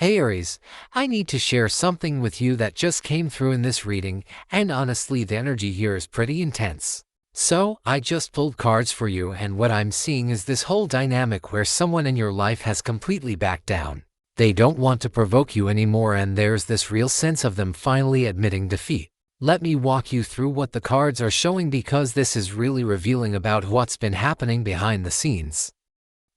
Hey Aries, I need to share something with you that just came through in this reading, and honestly the energy here is pretty intense. So, I just pulled cards for you, and what I'm seeing is this whole dynamic where someone in your life has completely backed down. They don't want to provoke you anymore, and there's this real sense of them finally admitting defeat. Let me walk you through what the cards are showing, because this is really revealing about what's been happening behind the scenes.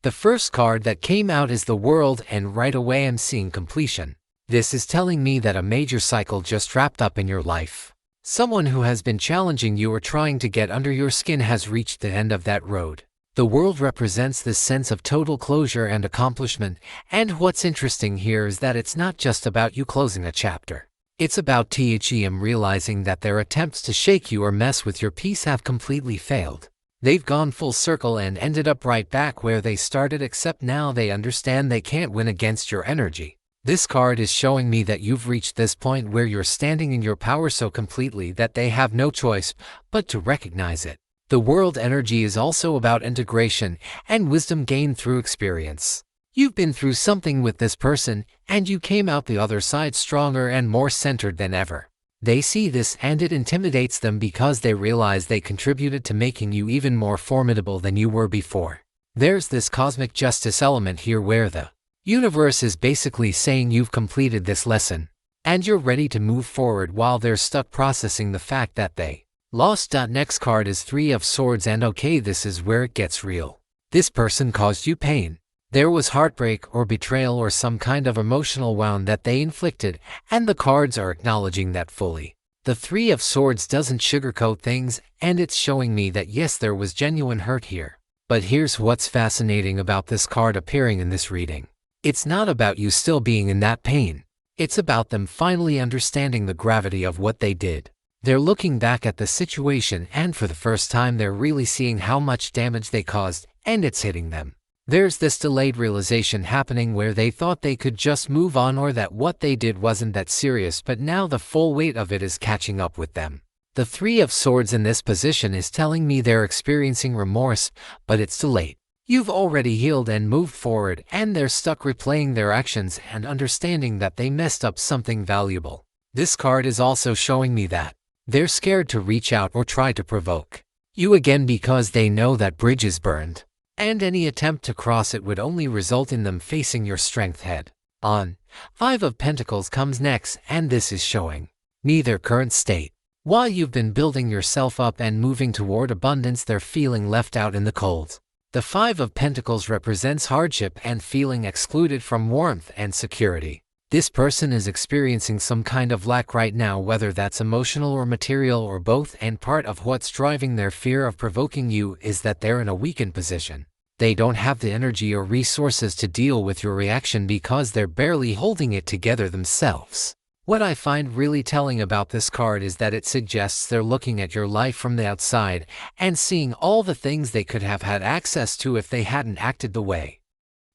The first card that came out is the World, and right away I'm seeing completion. This is telling me that a major cycle just wrapped up in your life. Someone who has been challenging you or trying to get under your skin has reached the end of that road. The World represents this sense of total closure and accomplishment, and what's interesting here is that it's not just about you closing a chapter. It's about them realizing that their attempts to shake you or mess with your peace have completely failed. They've gone full circle and ended up right back where they started, except now they understand they can't win against your energy. This card is showing me that you've reached this point where you're standing in your power so completely that they have no choice but to recognize it. The World energy is also about integration and wisdom gained through experience. You've been through something with this person, and you came out the other side stronger and more centered than ever. They see this and it intimidates them because they realize they contributed to making you even more formidable than you were before. There's this cosmic justice element here where the universe is basically saying you've completed this lesson, and you're ready to move forward while they're stuck processing the fact that they lost. Next card is Three of Swords, and okay, this is where it gets real. This person caused you pain. There was heartbreak or betrayal or some kind of emotional wound that they inflicted, and the cards are acknowledging that fully. The Three of Swords doesn't sugarcoat things, and it's showing me that yes, there was genuine hurt here. But here's what's fascinating about this card appearing in this reading. It's not about you still being in that pain. It's about them finally understanding the gravity of what they did. They're looking back at the situation, and for the first time they're really seeing how much damage they caused, and it's hitting them. There's this delayed realization happening where they thought they could just move on or that what they did wasn't that serious, but now the full weight of it is catching up with them. The Three of Swords in this position is telling me they're experiencing remorse, but it's too late. You've already healed and moved forward, and they're stuck replaying their actions and understanding that they messed up something valuable. This card is also showing me that they're scared to reach out or try to provoke you again because they know that bridge is burned, and any attempt to cross it would only result in them facing your strength head on. Five of Pentacles comes next, and this is showing me their current state. While you've been building yourself up and moving toward abundance, they're feeling left out in the cold. The Five of Pentacles represents hardship and feeling excluded from warmth and security. This person is experiencing some kind of lack right now, whether that's emotional or material or both, and part of what's driving their fear of provoking you is that they're in a weakened position. They don't have the energy or resources to deal with your reaction because they're barely holding it together themselves. What I find really telling about this card is that it suggests they're looking at your life from the outside and seeing all the things they could have had access to if they hadn't acted the way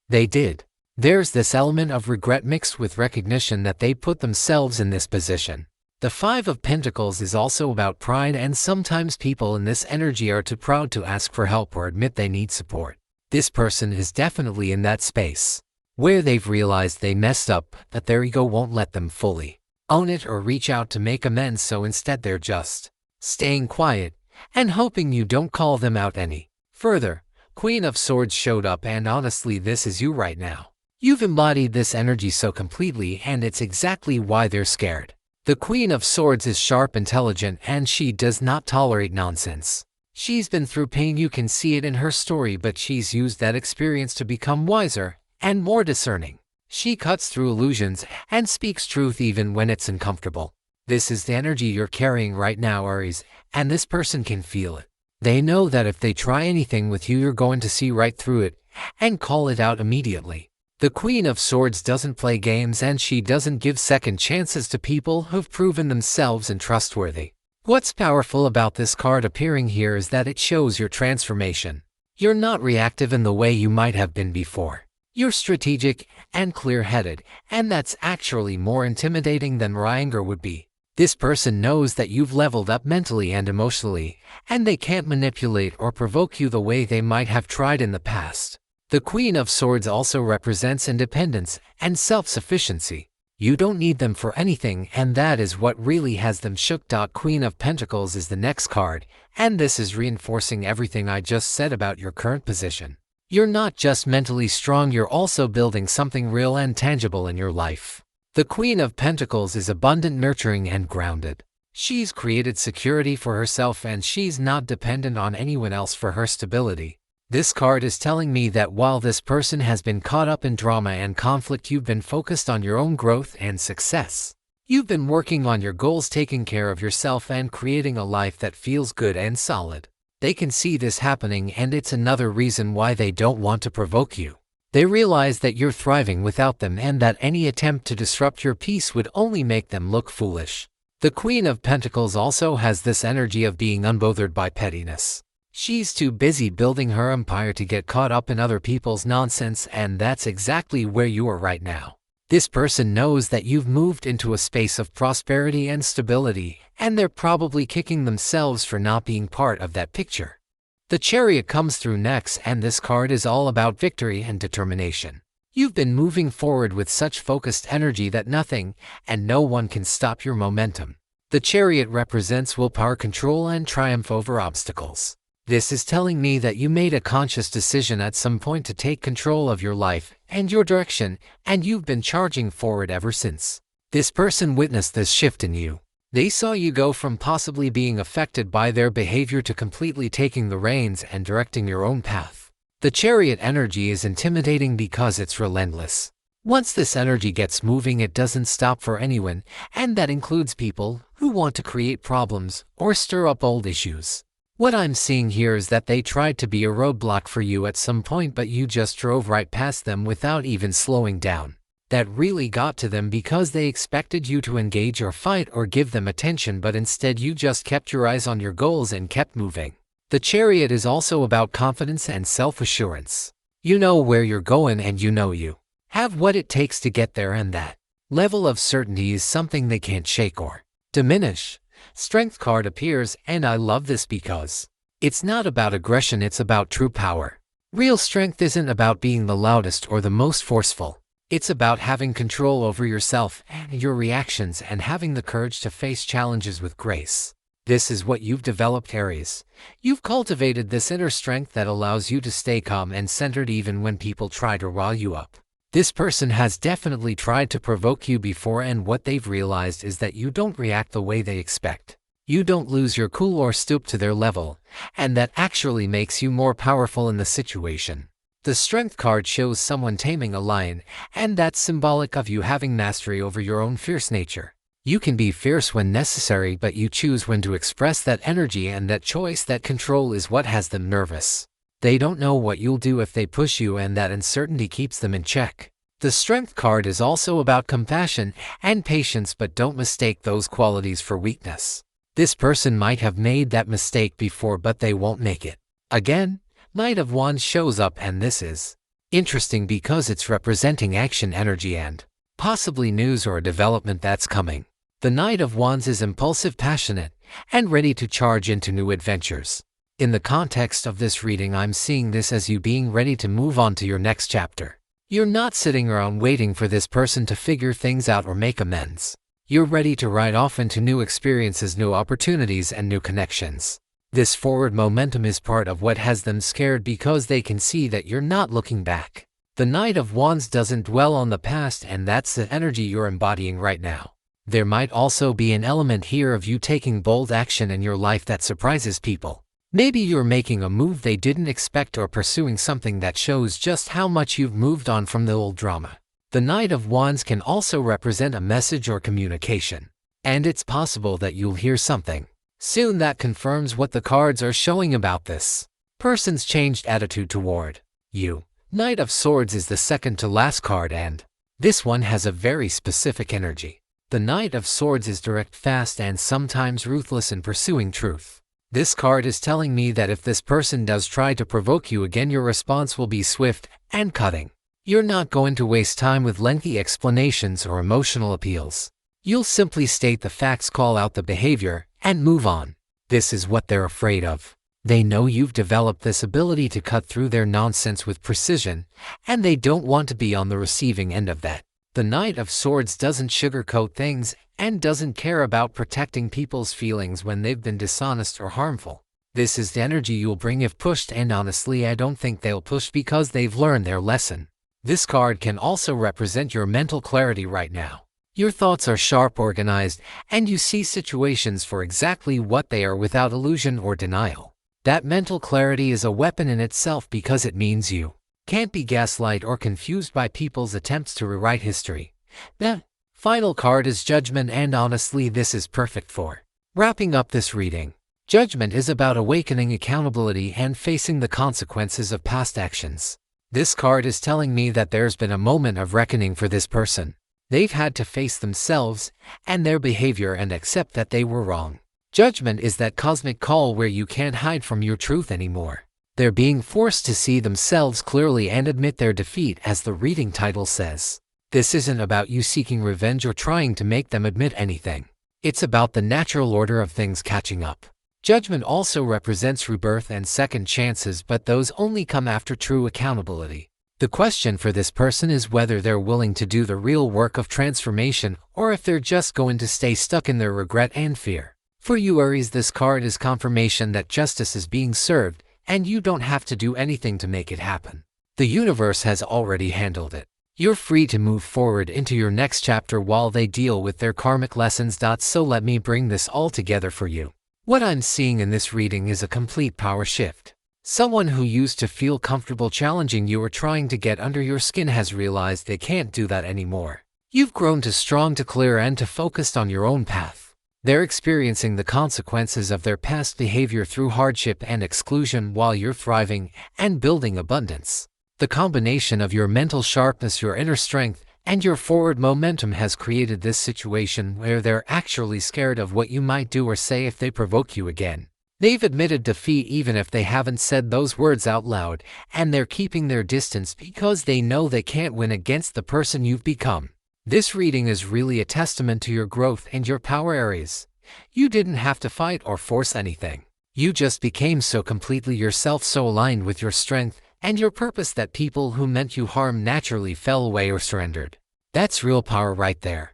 they did. There's this element of regret mixed with recognition that they put themselves in this position. The Five of Pentacles is also about pride, and sometimes people in this energy are too proud to ask for help or admit they need support. This person is definitely in that space where they've realized they messed up, that their ego won't let them fully own it or reach out to make amends, so instead they're just staying quiet and hoping you don't call them out any further. Queen of Swords showed up, and honestly this is you right now. You've embodied this energy so completely, and it's exactly why they're scared. The Queen of Swords is sharp, intelligent, and she does not tolerate nonsense. She's been through pain, you can see it in her story, but she's used that experience to become wiser and more discerning. She cuts through illusions and speaks truth even when it's uncomfortable. This is the energy you're carrying right now, Aries, and this person can feel it. They know that if they try anything with you, you're going to see right through it and call it out immediately. The Queen of Swords doesn't play games, and she doesn't give second chances to people who've proven themselves untrustworthy. What's powerful about this card appearing here is that it shows your transformation. You're not reactive in the way you might have been before. You're strategic and clear-headed, and that's actually more intimidating than raw anger would be. This person knows that you've leveled up mentally and emotionally, and they can't manipulate or provoke you the way they might have tried in the past. The Queen of Swords also represents independence and self-sufficiency. You don't need them for anything, and that is what really has them shook. Queen of Pentacles is the next card, and this is reinforcing everything I just said about your current position. You're not just mentally strong, you're also building something real and tangible in your life. The Queen of Pentacles is abundant, nurturing, and grounded. She's created security for herself, and she's not dependent on anyone else for her stability. This card is telling me that while this person has been caught up in drama and conflict, you've been focused on your own growth and success. You've been working on your goals, taking care of yourself, and creating a life that feels good and solid. They can see this happening, and it's another reason why they don't want to provoke you. They realize that you're thriving without them, and that any attempt to disrupt your peace would only make them look foolish. The Queen of Pentacles also has this energy of being unbothered by pettiness. She's too busy building her empire to get caught up in other people's nonsense, and that's exactly where you are right now. This person knows that you've moved into a space of prosperity and stability, and they're probably kicking themselves for not being part of that picture. The Chariot comes through next, and this card is all about victory and determination. You've been moving forward with such focused energy that nothing and no one can stop your momentum. The Chariot represents willpower, control, and triumph over obstacles. This is telling me that you made a conscious decision at some point to take control of your life and your direction, and you've been charging forward ever since. This person witnessed this shift in you. They saw you go from possibly being affected by their behavior to completely taking the reins and directing your own path. The Chariot energy is intimidating because it's relentless. Once this energy gets moving, it doesn't stop for anyone, and that includes people who want to create problems or stir up old issues. What I'm seeing here is that they tried to be a roadblock for you at some point, but you just drove right past them without even slowing down. That really got to them because they expected you to engage or fight or give them attention, but instead you just kept your eyes on your goals and kept moving. The Chariot is also about confidence and self-assurance. You know where you're going, and you know you have what it takes to get there, and that level of certainty is something they can't shake or diminish. Strength card appears, and I love this because it's not about aggression, it's about true power. Real strength isn't about being the loudest or the most forceful. It's about having control over yourself and your reactions, and having the courage to face challenges with grace. This is what you've developed, Aries. You've cultivated this inner strength that allows you to stay calm and centered even when people try to rile you up. This person has definitely tried to provoke you before, and what they've realized is that you don't react the way they expect. You don't lose your cool or stoop to their level, and that actually makes you more powerful in the situation. The Strength card shows someone taming a lion, and that's symbolic of you having mastery over your own fierce nature. You can be fierce when necessary, but you choose when to express that energy, and that choice, that control, is what has them nervous. They don't know what you'll do if they push you, and that uncertainty keeps them in check. The Strength card is also about compassion and patience, but don't mistake those qualities for weakness. This person might have made that mistake before, but they won't make it again. Knight of Wands shows up, and this is interesting because it's representing action, energy, and possibly news or a development that's coming. The Knight of Wands is impulsive, passionate, and ready to charge into new adventures. In the context of this reading, I'm seeing this as you being ready to move on to your next chapter. You're not sitting around waiting for this person to figure things out or make amends. You're ready to ride off into new experiences, new opportunities, and new connections. This forward momentum is part of what has them scared because they can see that you're not looking back. The Knight of Wands doesn't dwell on the past, and that's the energy you're embodying right now. There might also be an element here of you taking bold action in your life that surprises people. Maybe you're making a move they didn't expect, or pursuing something that shows just how much you've moved on from the old drama. The Knight of Wands can also represent a message or communication, and it's possible that you'll hear something soon that confirms what the cards are showing about this person's changed attitude toward you. Knight of Swords is the second to last card, and this one has a very specific energy. The Knight of Swords is direct, fast, and sometimes ruthless in pursuing truth. This card is telling me that if this person does try to provoke you again, your response will be swift and cutting. You're not going to waste time with lengthy explanations or emotional appeals. You'll simply state the facts, call out the behavior, and move on. This is what they're afraid of. They know you've developed this ability to cut through their nonsense with precision, and they don't want to be on the receiving end of that. The Knight of Swords doesn't sugarcoat things and doesn't care about protecting people's feelings when they've been dishonest or harmful. This is the energy you'll bring if pushed, and honestly, I don't think they'll push because they've learned their lesson. This card can also represent your mental clarity right now. Your thoughts are sharp, organized, and you see situations for exactly what they are without illusion or denial. That mental clarity is a weapon in itself because it means you can't be gaslighted or confused by people's attempts to rewrite history. The final card is Judgment, and honestly, this is perfect for wrapping up this reading. Judgment is about awakening, accountability, and facing the consequences of past actions. This card is telling me that there's been a moment of reckoning for this person. They've had to face themselves and their behavior and accept that they were wrong. Judgment is that cosmic call where you can't hide from your truth anymore. They're being forced to see themselves clearly and admit their defeat, as the reading title says. This isn't about you seeking revenge or trying to make them admit anything. It's about the natural order of things catching up. Judgment also represents rebirth and second chances, but those only come after true accountability. The question for this person is whether they're willing to do the real work of transformation or if they're just going to stay stuck in their regret and fear. For you, Aries, this card is confirmation that justice is being served, and you don't have to do anything to make it happen. The universe has already handled it. You're free to move forward into your next chapter while they deal with their karmic lessons. So let me bring this all together for you. What I'm seeing in this reading is a complete power shift. Someone who used to feel comfortable challenging you or trying to get under your skin has realized they can't do that anymore. You've grown too strong, to clear, and to focused on your own path. They're experiencing the consequences of their past behavior through hardship and exclusion while you're thriving and building abundance. The combination of your mental sharpness, your inner strength, and your forward momentum has created this situation where they're actually scared of what you might do or say if they provoke you again. They've admitted defeat even if they haven't said those words out loud, and they're keeping their distance because they know they can't win against the person you've become. This reading is really a testament to your growth and your power, Aries. You didn't have to fight or force anything. You just became so completely yourself, so aligned with your strength and your purpose that people who meant you harm naturally fell away or surrendered. That's real power right there.